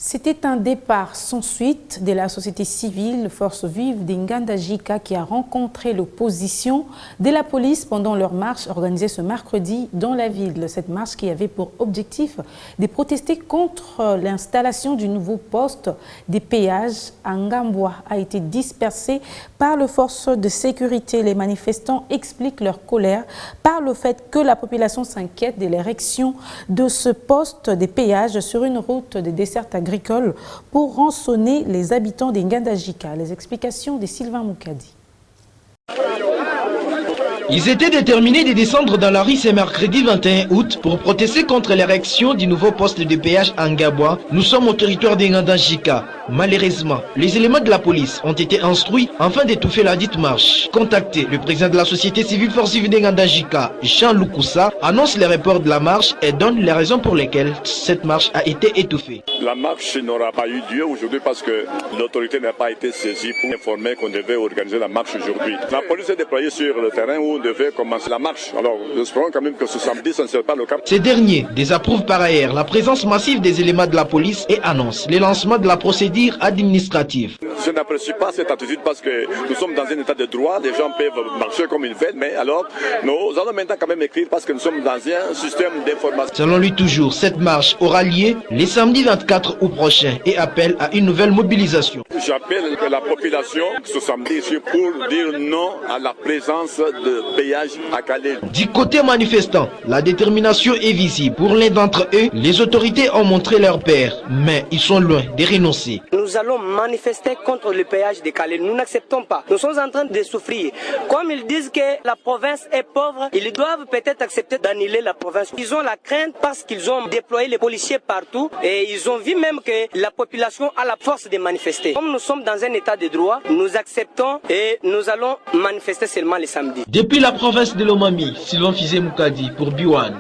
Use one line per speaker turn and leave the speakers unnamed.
C'était un départ sans suite de la société civile Force Vive d'Inganda-Jika qui a rencontré l'opposition de la police pendant leur marche organisée ce mercredi dans la ville. Cette marche qui avait pour objectif de protester contre l'installation du nouveau poste des péages à Ngambwa a été dispersée par les forces de sécurité. Les manifestants expliquent leur colère par le fait que la population s'inquiète de l'érection de ce poste des péages sur une route de desserte agricole pour rançonner les habitants d'Inganda-Jika. Les explications de Sylvain Moukadi.
Ils étaient déterminés de descendre dans la rue ce mercredi 21 août pour protester contre l'érection du nouveau poste de péage à Ngambwa. Nous sommes au territoire d'Inganda-Jika. Malheureusement, les éléments de la police ont été instruits afin d'étouffer la dite marche. Contacté, le président de la société civile Force Vive d'Inganda-Jika, Jean Loukoussa, annonce le report de la marche et donne les raisons pour lesquelles cette marche a été étouffée.
La marche n'aura pas eu lieu aujourd'hui parce que l'autorité n'a pas été saisie pour informer qu'on devait organiser la marche aujourd'hui. La police est déployée sur le terrain où on devait commencer la marche. Alors, espérons quand même que ce samedi, ça ne sera pas le cas.
Ces derniers désapprouvent par ailleurs la présence massive des éléments de la police et annoncent le lancement de la procédure administrative.
Je n'apprécie pas cette attitude parce que nous sommes dans un état de droit, les gens peuvent marcher comme une fête, mais alors nous allons maintenant quand même écrire parce que nous sommes dans un système d'information.
Selon lui toujours, cette marche aura lieu le samedi 24 août prochain et appelle à une nouvelle mobilisation.
J'appelle la population ce samedi ici pour dire non à la présence de péage à Calais.
Du côté manifestant, la détermination est visible. Pour l'un d'entre eux, les autorités ont montré leur père, mais ils sont loin de renoncer.
Nous allons manifester contre le péage de Calais. Nous n'acceptons pas. Nous sommes en train de souffrir. Comme ils disent que la province est pauvre, ils doivent peut-être accepter d'annuler la province. Ils ont la crainte parce qu'ils ont déployé les policiers partout et ils ont vu même que la population a la force de manifester. Comme nous sommes dans un état de droit, nous acceptons et nous allons manifester seulement les samedis.
Depuis la province de Lomami, Sylvain Moukadi pour B1.